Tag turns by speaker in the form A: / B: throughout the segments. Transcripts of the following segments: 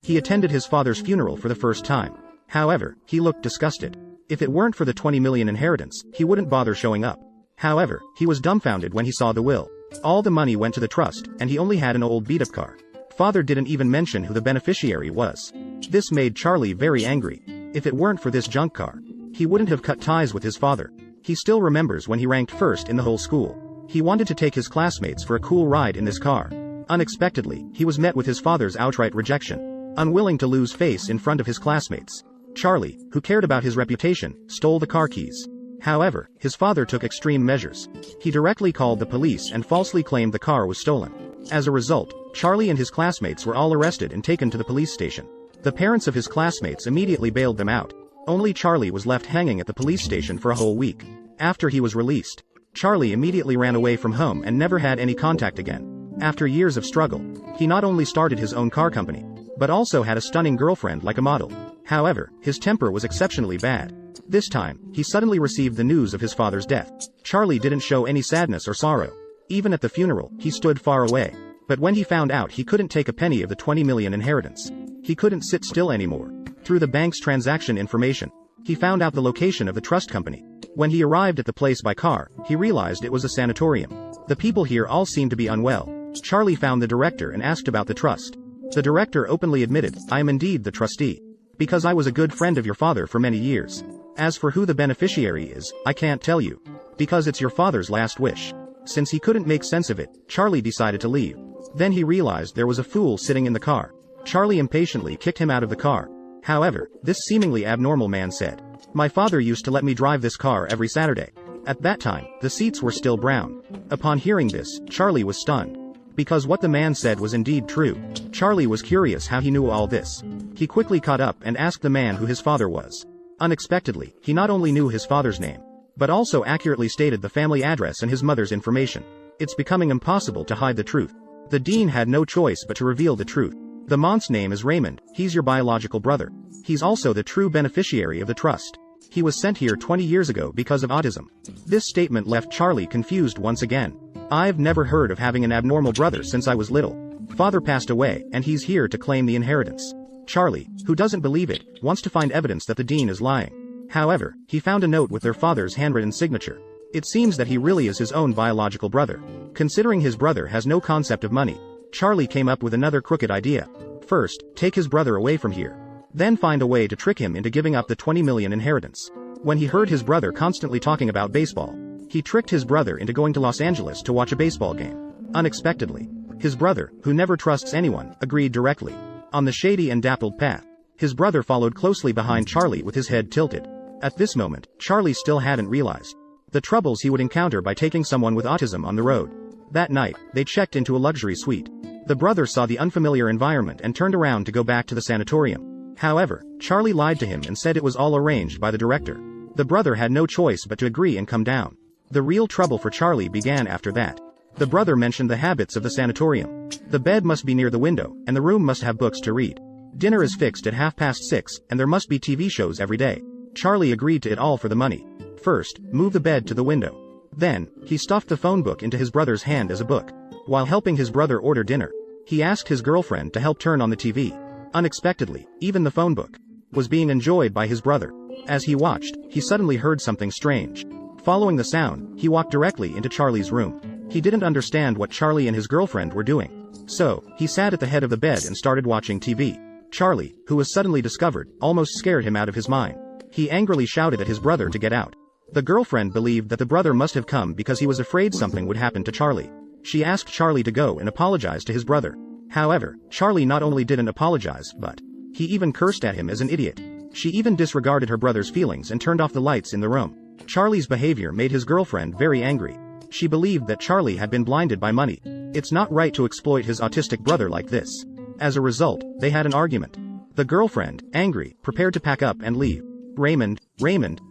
A: He attended his father's funeral for the first time. However, he looked disgusted. If it weren't for the 20 million inheritance, he wouldn't bother showing up. However, he was dumbfounded when he saw the will. All the money went to the trust, and he only had an old beat-up car. Father didn't even mention who the beneficiary was. This made Charlie very angry. If it weren't for this junk car, he wouldn't have cut ties with his father. He still remembers when he ranked first in the whole school. He wanted to take his classmates for a cool ride in this car. Unexpectedly, he was met with his father's outright rejection. Unwilling to lose face in front of his classmates, Charlie, who cared about his reputation, stole the car keys. However, his father took extreme measures. He directly called the police and falsely claimed the car was stolen. As a result, Charlie and his classmates were all arrested and taken to the police station. The parents of his classmates immediately bailed them out. Only Charlie was left hanging at the police station for a whole week. After he was released, Charlie immediately ran away from home and never had any contact again. After years of struggle, he not only started his own car company, but also had a stunning girlfriend like a model. However, his temper was exceptionally bad. This time, he suddenly received the news of his father's death. Charlie didn't show any sadness or sorrow. Even at the funeral, he stood far away. But when he found out he couldn't take a penny of the 20 million inheritance, he couldn't sit still anymore. Through the bank's transaction information, he found out the location of the trust company. When he arrived at the place by car, he realized it was a sanatorium. The people here all seemed to be unwell. Charlie found the director and asked about the trust. The director openly admitted, "I am indeed the trustee. Because I was a good friend of your father for many years. As for who the beneficiary is, I can't tell you. Because it's your father's last wish." Since he couldn't make sense of it, Charlie decided to leave. Then he realized there was a fool sitting in the car. Charlie impatiently kicked him out of the car. However, this seemingly abnormal man said, "My father used to let me drive this car every Saturday. At that time, the seats were still brown." Upon hearing this, Charlie was stunned. Because what the man said was indeed true. Charlie was curious how he knew all this. He quickly caught up and asked the man who his father was. Unexpectedly, he not only knew his father's name, but also accurately stated the family address and his mother's information. It's becoming impossible to hide the truth. The dean had no choice but to reveal the truth. "The man's name is Raymond, he's your biological brother. He's also the true beneficiary of the trust. He was sent here 20 years ago because of autism." This statement left Charlie confused once again. "I've never heard of having an abnormal brother since I was little. Father passed away, and he's here to claim the inheritance." Charlie, who doesn't believe it, wants to find evidence that the dean is lying. However, he found a note with their father's handwritten signature. It seems that he really is his own biological brother. Considering his brother has no concept of money, Charlie came up with another crooked idea. First, take his brother away from here. Then find a way to trick him into giving up the 20 million inheritance. When he heard his brother constantly talking about baseball, he tricked his brother into going to Los Angeles to watch a baseball game. Unexpectedly, his brother, who never trusts anyone, agreed directly. On the shady and dappled path, his brother followed closely behind Charlie with his head tilted. At this moment, Charlie still hadn't realized the troubles he would encounter by taking someone with autism on the road. That night, they checked into a luxury suite. The brother saw the unfamiliar environment and turned around to go back to the sanatorium. However, Charlie lied to him and said it was all arranged by the director. The brother had no choice but to agree and come down. The real trouble for Charlie began after that. The brother mentioned the habits of the sanatorium. The bed must be near the window, and the room must have books to read. Dinner is fixed at 6:30, and there must be TV shows every day. Charlie agreed to it all for the money. First, move the bed to the window. Then, he stuffed the phone book into his brother's hand as a book. While helping his brother order dinner, he asked his girlfriend to help turn on the TV. Unexpectedly, even the phone book was being enjoyed by his brother. As he watched, he suddenly heard something strange. Following the sound, he walked directly into Charlie's room. He didn't understand what Charlie and his girlfriend were doing. So, he sat at the head of the bed and started watching TV. Charlie, who was suddenly discovered, almost scared him out of his mind. He angrily shouted at his brother to get out. The girlfriend believed that the brother must have come because he was afraid something would happen to Charlie. She asked Charlie to go and apologize to his brother. However, Charlie not only didn't apologize, but he even cursed at him as an idiot. She even disregarded her brother's feelings and turned off the lights in the room. Charlie's behavior made his girlfriend very angry. She believed that Charlie had been blinded by money. It's not right to exploit his autistic brother like this. As a result, they had an argument. The girlfriend, angry, prepared to pack up and leave. Raymond,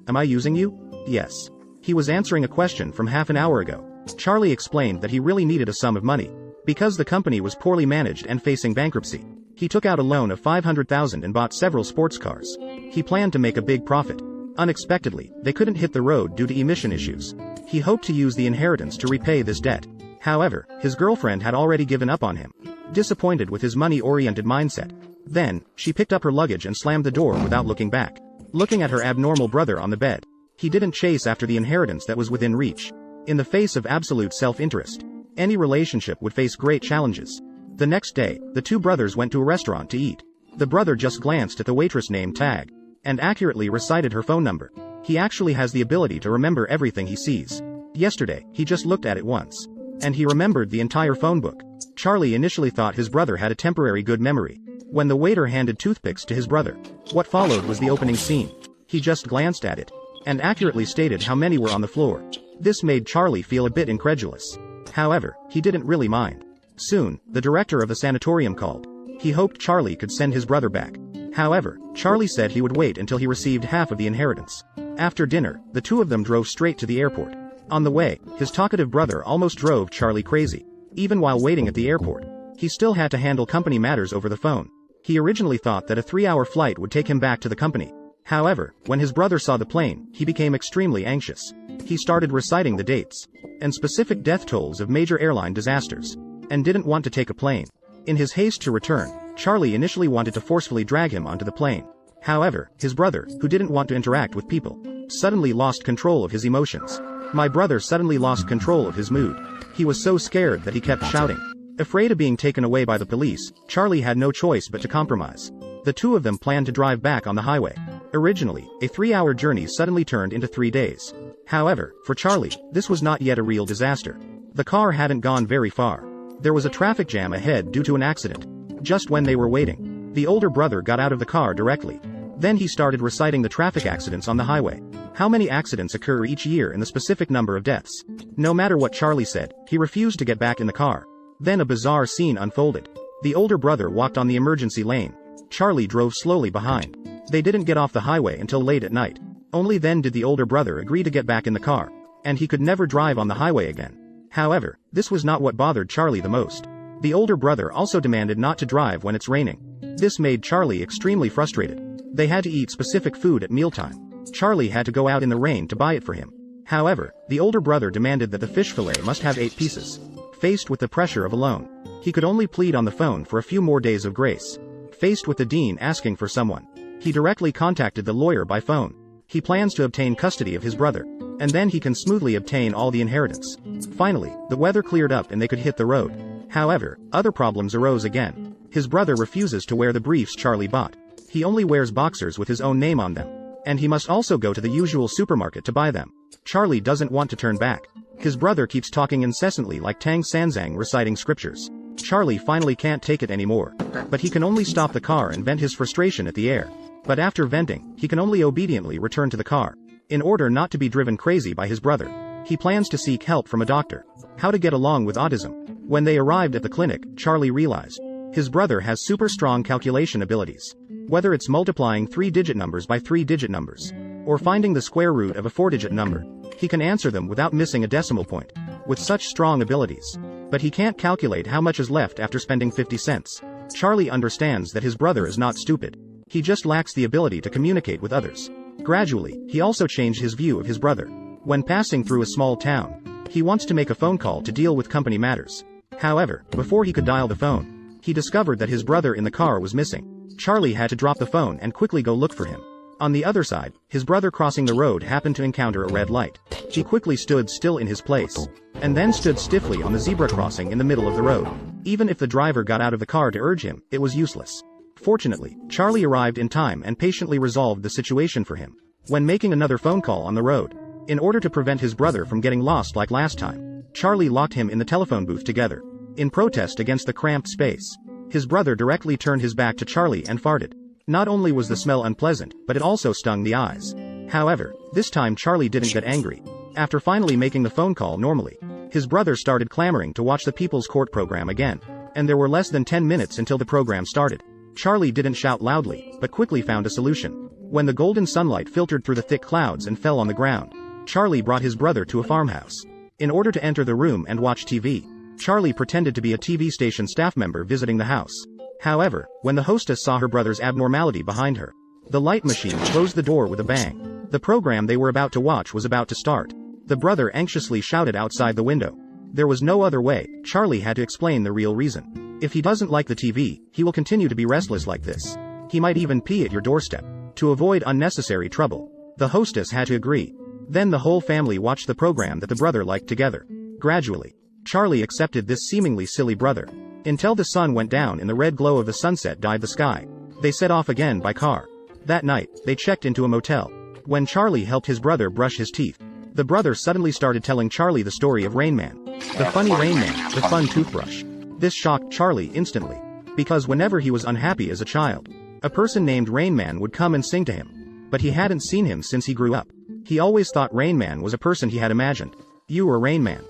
A: am I using you? Yes. He was answering a question from half an hour ago. Charlie explained that he really needed a sum of money. Because the company was poorly managed and facing bankruptcy, he took out a loan of $500,000 and bought several sports cars. He planned to make a big profit. Unexpectedly, they couldn't hit the road due to emission issues. He hoped to use the inheritance to repay this debt. However, his girlfriend had already given up on him. Disappointed with his money-oriented mindset, Then, she picked up her luggage and slammed the door without looking back. Looking at her abnormal brother on the bed. He didn't chase after the inheritance that was within reach. In the face of absolute self-interest, any relationship would face great challenges. The next day, the two brothers went to a restaurant to eat. The brother just glanced at the waitress name tag and accurately recited her phone number. He actually has the ability to remember everything he sees. Yesterday, he just looked at it once, and he remembered the entire phone book. Charlie initially thought his brother had a temporary good memory. When the waiter handed toothpicks to his brother, what followed was the opening scene. He just glanced at it and accurately stated how many were on the floor. This made Charlie feel a bit incredulous. However, he didn't really mind. Soon, the director of the sanatorium called. He hoped Charlie could send his brother back. However, Charlie said he would wait until he received half of the inheritance. After dinner, the two of them drove straight to the airport. On the way, his talkative brother almost drove Charlie crazy. Even while waiting at the airport, he still had to handle company matters over the phone. He originally thought that a 3-hour flight would take him back to the company. However, when his brother saw the plane, he became extremely anxious. He started reciting the dates and specific death tolls of major airline disasters, and didn't want to take a plane. In his haste to return, Charlie initially wanted to forcefully drag him onto the plane. However, his brother, who didn't want to interact with people, suddenly lost control of his emotions. My brother suddenly lost control of his mood. He was so scared that he kept shouting. Afraid of being taken away by the police, Charlie had no choice but to compromise. The two of them planned to drive back on the highway. Originally, a 3-hour journey suddenly turned into 3 days. However, for Charlie, this was not yet a real disaster. The car hadn't gone very far. There was a traffic jam ahead due to an accident. Just when they were waiting, the older brother got out of the car directly. Then he started reciting the traffic accidents on the highway. How many accidents occur each year and the specific number of deaths. No matter what Charlie said, he refused to get back in the car. Then a bizarre scene unfolded. The older brother walked on the emergency lane. Charlie drove slowly behind. They didn't get off the highway until late at night. Only then did the older brother agree to get back in the car, and he could never drive on the highway again. However, this was not what bothered Charlie the most. The older brother also demanded not to drive when it's raining. This made Charlie extremely frustrated. They had to eat specific food at mealtime. Charlie had to go out in the rain to buy it for him. However, the older brother demanded that the fish fillet must have 8 pieces. Faced with the pressure of a loan, he could only plead on the phone for a few more days of grace. Faced with the dean asking for someone, he directly contacted the lawyer by phone. He plans to obtain custody of his brother, and then he can smoothly obtain all the inheritance. Finally, the weather cleared up and they could hit the road. However, other problems arose again. His brother refuses to wear the briefs Charlie bought. He only wears boxers with his own name on them, and he must also go to the usual supermarket to buy them. Charlie doesn't want to turn back. His brother keeps talking incessantly like Tang Sanzang reciting scriptures. Charlie finally can't take it anymore, but he can only stop the car and vent his frustration at the air. But after venting, he can only obediently return to the car. In order not to be driven crazy by his brother, he plans to seek help from a doctor. How to get along with autism. When they arrived at the clinic, Charlie realized his brother has super strong calculation abilities. Whether it's multiplying 3-digit numbers by 3-digit numbers, or finding the square root of a 4-digit number, he can answer them without missing a decimal point. With such strong abilities. But he can't calculate how much is left after spending 50 cents. Charlie understands that his brother is not stupid. He just lacks the ability to communicate with others. Gradually, he also changed his view of his brother. When passing through a small town, he wants to make a phone call to deal with company matters. However, before he could dial the phone, he discovered that his brother in the car was missing. Charlie had to drop the phone and quickly go look for him. On the other side, his brother crossing the road happened to encounter a red light. He quickly stood still in his place, and then stood stiffly on the zebra crossing in the middle of the road. Even if the driver got out of the car to urge him, it was useless. Fortunately, Charlie arrived in time and patiently resolved the situation for him. When making another phone call on the road, in order to prevent his brother from getting lost like last time, Charlie locked him in the telephone booth together. In protest against the cramped space, his brother directly turned his back to Charlie and farted. Not only was the smell unpleasant, but it also stung the eyes. However, this time Charlie didn't get angry. After finally making the phone call normally, his brother started clamoring to watch the People's Court program again, and there were less than 10 minutes until the program started. Charlie didn't shout loudly, but quickly found a solution. When the golden sunlight filtered through the thick clouds and fell on the ground, Charlie brought his brother to a farmhouse. In order to enter the room and watch TV, Charlie pretended to be a TV station staff member visiting the house. However, when the hostess saw her brother's abnormality behind her, the light machine closed the door with a bang. The program they were about to watch was about to start. The brother anxiously shouted outside the window. There was no other way. Charlie had to explain the real reason. If he doesn't like the TV, he will continue to be restless like this. He might even pee at your doorstep. To avoid unnecessary trouble, the hostess had to agree. Then the whole family watched the program that the brother liked together. Gradually, Charlie accepted this seemingly silly brother. Until the sun went down and the red glow of the sunset dyed the sky. They set off again by car. That night, they checked into a motel. When Charlie helped his brother brush his teeth, the brother suddenly started telling Charlie the story of Rain Man. The funny Rain Man, the fun toothbrush. This shocked Charlie instantly. Because whenever he was unhappy as a child, a person named Rain Man would come and sing to him. But he hadn't seen him since he grew up. He always thought Rain Man was a person he had imagined. You were Rain Man.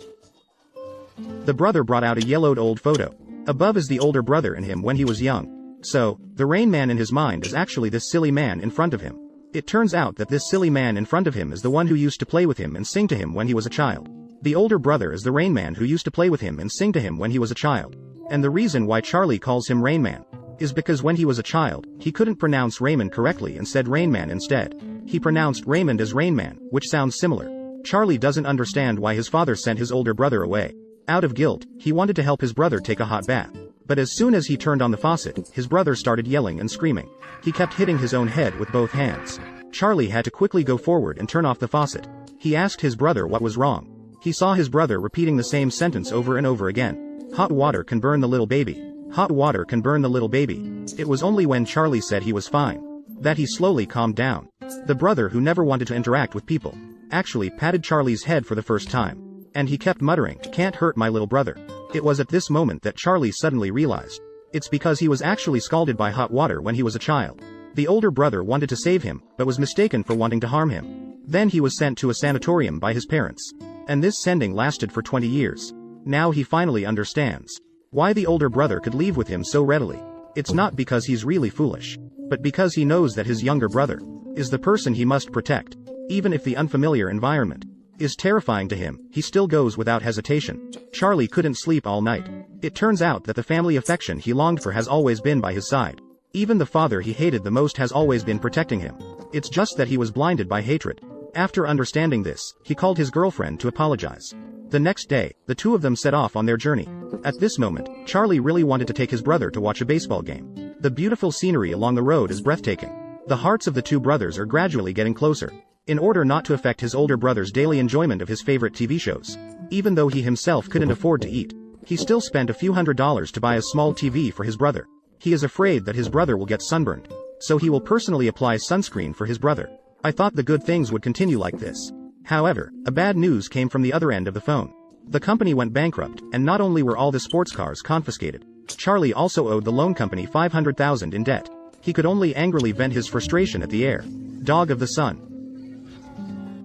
A: The brother brought out a yellowed old photo. Above is the older brother and him when he was young. So, the Rain Man in his mind is actually this silly man in front of him. It turns out that this silly man in front of him is the one who used to play with him and sing to him when he was a child. The older brother is the Rain Man who used to play with him and sing to him when he was a child. And the reason why Charlie calls him Rain Man is because when he was a child, he couldn't pronounce Raymond correctly and said Rain Man instead. He pronounced Raymond as Rain Man, which sounds similar. Charlie doesn't understand why his father sent his older brother away. Out of guilt, he wanted to help his brother take a hot bath. But as soon as he turned on the faucet, his brother started yelling and screaming. He kept hitting his own head with both hands. Charlie had to quickly go forward and turn off the faucet. He asked his brother what was wrong. He saw his brother repeating the same sentence over and over again. Hot water can burn the little baby. Hot water can burn the little baby. It was only when Charlie said he was fine that he slowly calmed down. The brother, who never wanted to interact with people, actually patted Charlie's head for the first time. And he kept muttering, "Can't hurt my little brother." It was at this moment that Charlie suddenly realized. It's because he was actually scalded by hot water when he was a child. The older brother wanted to save him, but was mistaken for wanting to harm him. Then he was sent to a sanatorium by his parents. And this sending lasted for 20 years. Now he finally understands why the older brother could leave with him so readily. It's not because he's really foolish, but because he knows that his younger brother is the person he must protect. Even if the unfamiliar environment is terrifying to him, he still goes without hesitation. Charlie couldn't sleep all night. It turns out that the family affection he longed for has always been by his side. Even the father he hated the most has always been protecting him. It's just that he was blinded by hatred. After understanding this, he called his girlfriend to apologize. The next day, the two of them set off on their journey. At this moment, Charlie really wanted to take his brother to watch a baseball game. The beautiful scenery along the road is breathtaking. The hearts of the two brothers are gradually getting closer. In order not to affect his older brother's daily enjoyment of his favorite TV shows, even though he himself couldn't afford to eat, he still spent a few $100s to buy a small TV for his brother. He is afraid that his brother will get sunburned, so he will personally apply sunscreen for his brother. I thought the good things would continue like this. However, a bad news came from the other end of the phone. The company went bankrupt, and not only were all the sports cars confiscated, Charlie also owed the loan company $500,000 in debt. He could only angrily vent his frustration at the air dog of the sun.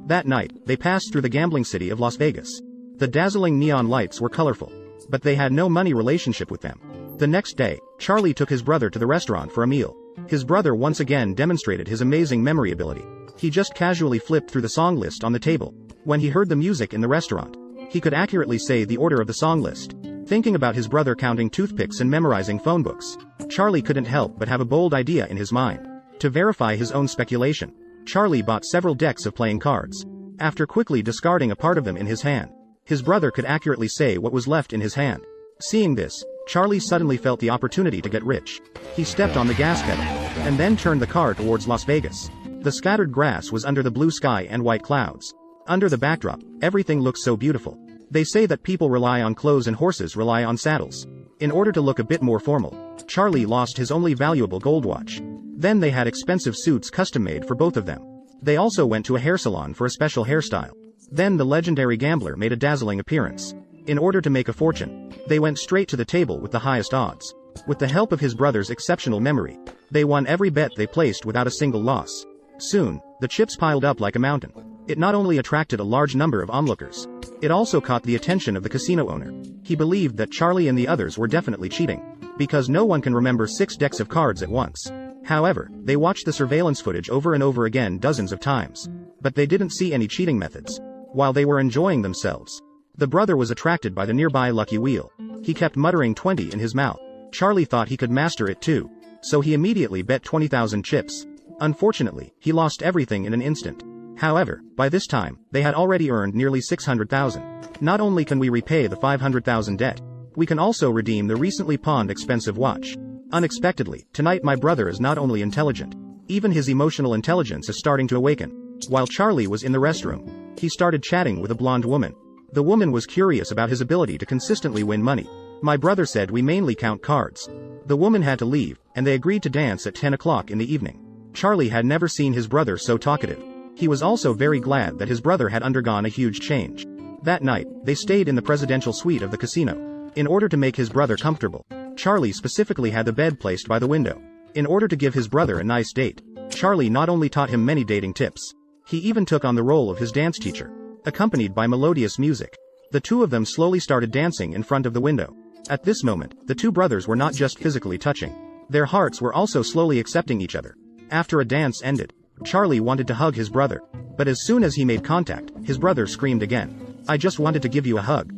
A: That night, they passed through the gambling city of Las Vegas. The dazzling neon lights were colorful, but they had no money relationship with them. The next day, Charlie took his brother to the restaurant for a meal. His brother once again demonstrated his amazing memory ability. He just casually flipped through the song list on the table. When he heard the music in the restaurant, he could accurately say the order of the song list. Thinking about his brother counting toothpicks and memorizing phone books, Charlie couldn't help but have a bold idea in his mind. To verify his own speculation, Charlie bought several decks of playing cards. After quickly discarding a part of them in his hand, his brother could accurately say what was left in his hand. Seeing this, Charlie suddenly felt the opportunity to get rich. He stepped on the gas pedal, and then turned the car towards Las Vegas. The scattered grass was under the blue sky and white clouds. Under the backdrop, everything looked so beautiful. They say that people rely on clothes and horses rely on saddles. In order to look a bit more formal, Charlie lost his only valuable gold watch. Then they had expensive suits custom-made for both of them. They also went to a hair salon for a special hairstyle. Then the legendary gambler made a dazzling appearance. In order to make a fortune, they went straight to the table with the highest odds. With the help of his brother's exceptional memory, they won every bet they placed without a single loss. Soon, the chips piled up like a mountain. It not only attracted a large number of onlookers, it also caught the attention of the casino owner. He believed that Charlie and the others were definitely cheating, because no one can remember 6 decks of cards at once. However, they watched the surveillance footage over and over again dozens of times, but they didn't see any cheating methods. While they were enjoying themselves, the brother was attracted by the nearby lucky wheel. He kept muttering 20 in his mouth. Charlie thought he could master it too, so he immediately bet 20,000 chips. Unfortunately, he lost everything in an instant. However, by this time, they had already earned nearly 600,000. Not only can we repay the 500,000 debt, We can also redeem the recently pawned expensive watch. Unexpectedly, tonight my brother is not only intelligent, even his emotional intelligence is starting to awaken. While Charlie was in the restroom, he started chatting with a blonde woman. The woman was curious about his ability to consistently win money. My brother said we mainly count cards. The woman had to leave, and they agreed to dance at 10 o'clock in the evening. Charlie had never seen his brother so talkative. He was also very glad that his brother had undergone a huge change. That night, they stayed in the presidential suite of the casino. In order to make his brother comfortable, Charlie specifically had the bed placed by the window. In order to give his brother a nice date, Charlie not only taught him many dating tips, he even took on the role of his dance teacher, accompanied by melodious music. The two of them slowly started dancing in front of the window. At this moment, the two brothers were not just physically touching. Their hearts were also slowly accepting each other. After a dance ended, Charlie wanted to hug his brother. But as soon as he made contact, his brother screamed again. "I just wanted to give you a hug."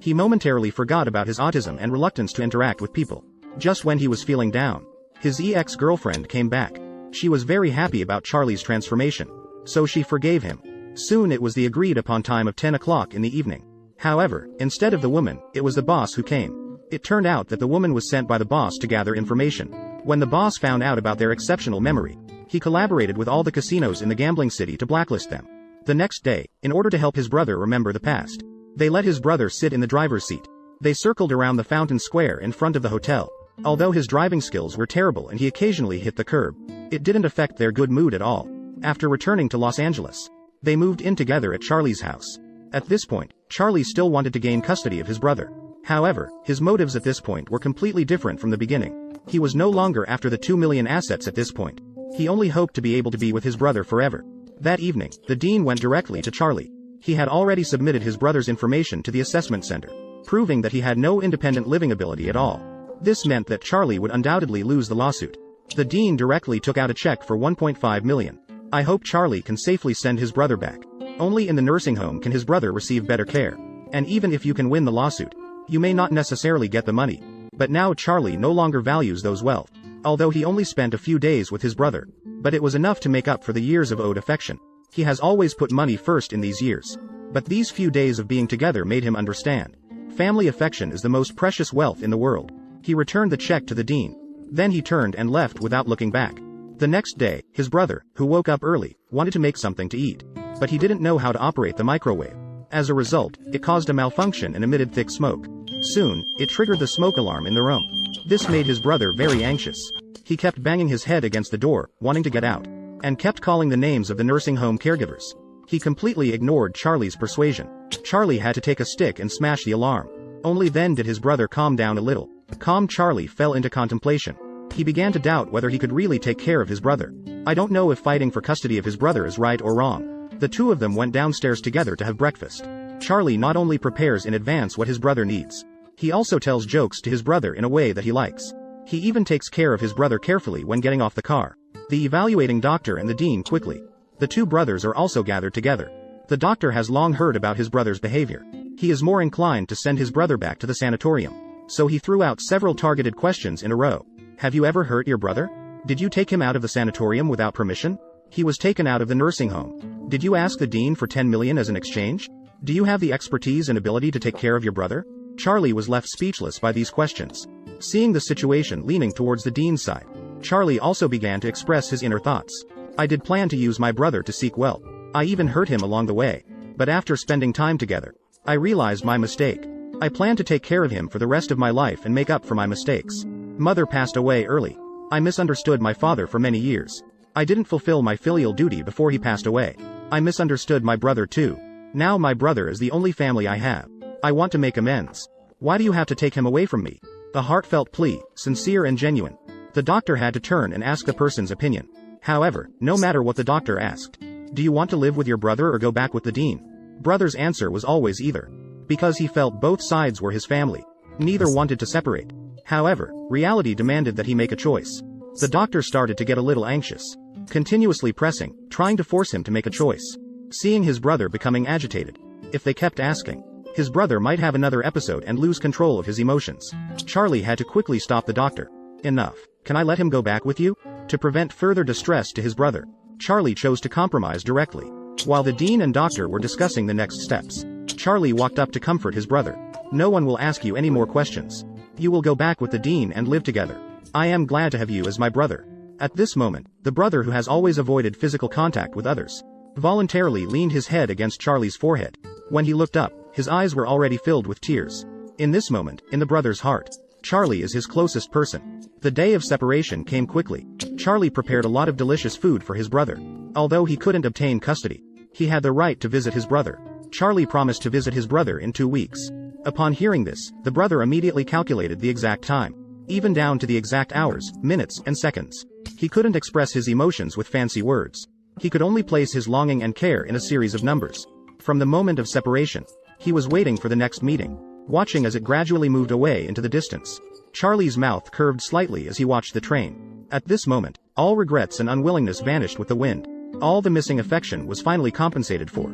A: He momentarily forgot about his autism and reluctance to interact with people. Just when he was feeling down, his ex-girlfriend came back. She was very happy about Charlie's transformation, so she forgave him. Soon it was the agreed-upon time of 10 o'clock in the evening. However, instead of the woman, it was the boss who came. It turned out that the woman was sent by the boss to gather information. When the boss found out about their exceptional memory, he collaborated with all the casinos in the gambling city to blacklist them. The next day, in order to help his brother remember the past, they let his brother sit in the driver's seat. They circled around the fountain square in front of the hotel. Although his driving skills were terrible and he occasionally hit the curb, it didn't affect their good mood at all. After returning to Los Angeles, they moved in together at Charlie's house. At this point, Charlie still wanted to gain custody of his brother. However, his motives at this point were completely different from the beginning. He was no longer after the 2 million assets at this point. He only hoped to be able to be with his brother forever. That evening, the dean went directly to Charlie. He had already submitted his brother's information to the assessment center, proving that he had no independent living ability at all. This meant that Charlie would undoubtedly lose the lawsuit. The dean directly took out a check for 1.5 million. "I hope Charlie can safely send his brother back. Only in the nursing home can his brother receive better care. And even if you can win the lawsuit, you may not necessarily get the money." But now Charlie no longer values those wealth. Although he only spent a few days with his brother, but it was enough to make up for the years of owed affection. He has always put money first in these years. But these few days of being together made him understand. Family affection is the most precious wealth in the world. He returned the check to the dean. Then he turned and left without looking back. The next day, his brother, who woke up early, wanted to make something to eat. But he didn't know how to operate the microwave. As a result, it caused a malfunction and emitted thick smoke. Soon, it triggered the smoke alarm in the room. This made his brother very anxious. He kept banging his head against the door, wanting to get out, and kept calling the names of the nursing home caregivers. He completely ignored Charlie's persuasion. Charlie had to take a stick and smash the alarm. Only then did his brother calm down a little. Calm Charlie fell into contemplation. He began to doubt whether he could really take care of his brother. I don't know if fighting for custody of his brother is right or wrong. The two of them went downstairs together to have breakfast. Charlie not only prepares in advance what his brother needs, he also tells jokes to his brother in a way that he likes. He even takes care of his brother carefully when getting off the car. The evaluating doctor and the dean quickly. The two brothers are also gathered together. The doctor has long heard about his brother's behavior. He is more inclined to send his brother back to the sanatorium. So he threw out several targeted questions in a row. "Have you ever hurt your brother? Did you take him out of the sanatorium without permission? He was taken out of the nursing home. Did you ask the dean for 10 million as an exchange? Do you have the expertise and ability to take care of your brother?" Charlie was left speechless by these questions. Seeing the situation leaning towards the dean's side, Charlie also began to express his inner thoughts. "I did plan to use my brother to seek wealth. I even hurt him along the way. But after spending time together, I realized my mistake. I plan to take care of him for the rest of my life and make up for my mistakes. Mother passed away early. I misunderstood my father for many years. I didn't fulfill my filial duty before he passed away. I misunderstood my brother too. Now my brother is the only family I have. I want to make amends. Why do you have to take him away from me?" The heartfelt plea, sincere and genuine. The doctor had to turn and ask the person's opinion. However, no matter what the doctor asked, "Do you want to live with your brother or go back with the dean?" Brother's answer was always either. Because he felt both sides were his family. Neither wanted to separate. However, reality demanded that he make a choice. The doctor started to get a little anxious, continuously pressing, trying to force him to make a choice. Seeing his brother becoming agitated, if they kept asking, his brother might have another episode and lose control of his emotions. Charlie had to quickly stop the doctor. "Enough. Can I let him go back with you?" To prevent further distress to his brother, Charlie chose to compromise directly. While the dean and doctor were discussing the next steps, Charlie walked up to comfort his brother. No one will ask you any more questions. You will go back with the dean and live together. I am glad to have you as my brother. At this moment, the brother who has always avoided physical contact with others, voluntarily leaned his head against Charlie's forehead. When he looked up, his eyes were already filled with tears. In this moment, in the brother's heart, Charlie is his closest person. The day of separation came quickly. Charlie prepared a lot of delicious food for his brother. Although he couldn't obtain custody, he had the right to visit his brother. Charlie promised to visit his brother in 2 weeks. Upon hearing this, the brother immediately calculated the exact time, even down to the exact hours, minutes, and seconds. He couldn't express his emotions with fancy words. He could only place his longing and care in a series of numbers. From the moment of separation, he was waiting for the next meeting, watching as it gradually moved away into the distance. Charlie's mouth curved slightly as he watched the train. At this moment, all regrets and unwillingness vanished with the wind. All the missing affection was finally compensated for.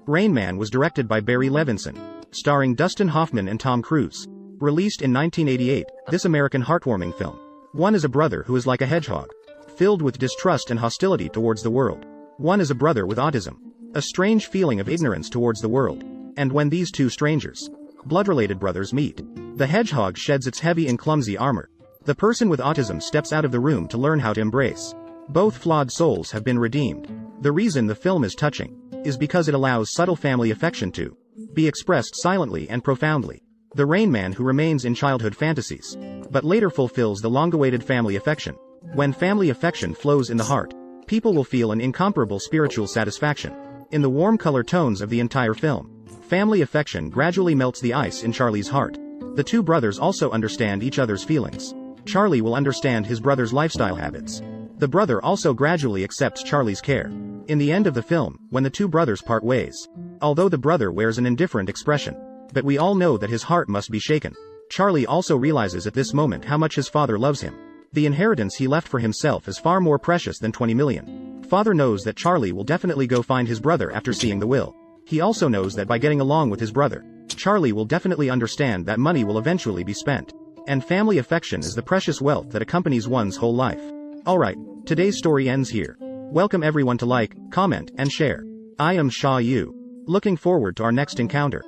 A: Rain Man was directed by Barry Levinson, starring Dustin Hoffman and Tom Cruise. Released in 1988, this American heartwarming film. One is a brother who is like a hedgehog, filled with distrust and hostility towards the world. One is a brother with autism, a strange feeling of ignorance towards the world. And when these two strangers, blood-related brothers meet, the hedgehog sheds its heavy and clumsy armor. The person with autism steps out of the room to learn how to embrace. Both flawed souls have been redeemed. The reason the film is touching is because it allows subtle family affection to be expressed silently and profoundly. The Rain Man who remains in childhood fantasies, but later fulfills the long-awaited family affection. When family affection flows in the heart, people will feel an incomparable spiritual satisfaction. In the warm color tones of the entire film, family affection gradually melts the ice in Charlie's heart. The two brothers also understand each other's feelings. Charlie will understand his brother's lifestyle habits. The brother also gradually accepts Charlie's care. In the end of the film, when the two brothers part ways, although the brother wears an indifferent expression, but we all know that his heart must be shaken. Charlie also realizes at this moment how much his father loves him. The inheritance he left for himself is far more precious than 20 million. Father knows that Charlie will definitely go find his brother after seeing the will. He also knows that by getting along with his brother, Charlie will definitely understand that money will eventually be spent. And family affection is the precious wealth that accompanies one's whole life. Alright, today's story ends here. Welcome everyone to like, comment, and share. I am Shaw Yu. Looking forward to our next encounter.